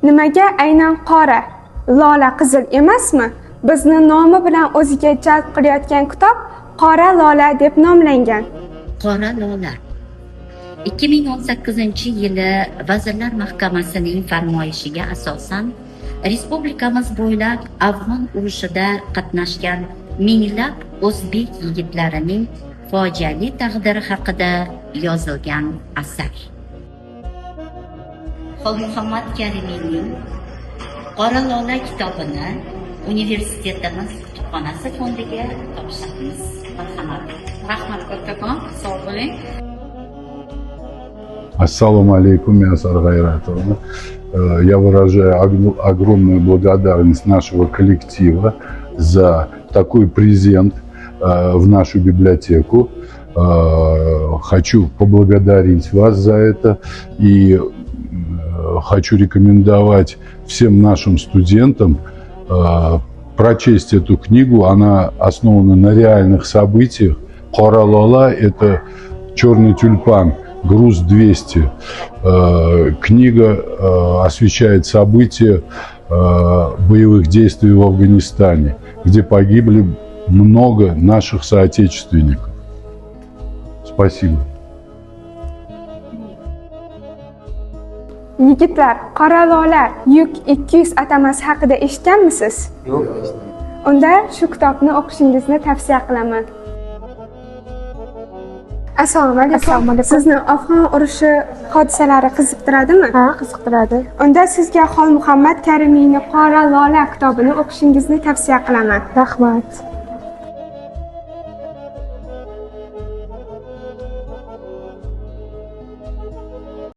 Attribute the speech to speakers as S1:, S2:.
S1: Nimaga aynan qora, lola qizil emasmi? Bizni nomi bilan o'ziga jalb qilayotgan kitob Qora lola deb nomlangan.
S2: Qora lola 2018-yili Vazirlar Mahkamasining farmoyishiga asosan respublikamiz bo'ylab Afg'on urushida qatnashgan minglab o'zbek yigitlarining fojiali taqdiri haqida yozilgan asar. Xolmuhammad Karimiyning Qora lola kitobini universitetimiz kutubxonasi fondiga topshiramiz. Marhamat. Rahmat kattakon, sog' bo'ling.
S3: Ассаламу алейкум, Мясар Гайратовна. Я выражаю огромную благодарность нашего коллектива за такой презент в нашу библиотеку. Хочу поблагодарить вас за это и хочу рекомендовать всем нашим студентам прочесть эту книгу. Она основана на реальных событиях. Qora lola – это черный тюльпан. Груз 200. Книга освещает события боевых действий в Афганистане, где погибли много наших соотечественников. Спасибо.
S1: Yigitlar, Qora lola yuk 200 atamasi haqida eshitganmisiz?
S4: Yo'q.
S1: Unda shu kitobni o'qishingizni tavsiya qilaman. Assalomu alaykum. Sizni Afg'on urushi hodisalari qiziqtiradimi?
S5: Ha, qiziqtiradi.
S1: Unda sizga Xolmuhammad Karimiyning Qora lola kitobini o'qishingizni tavsiya qilaman.
S5: Rahmat.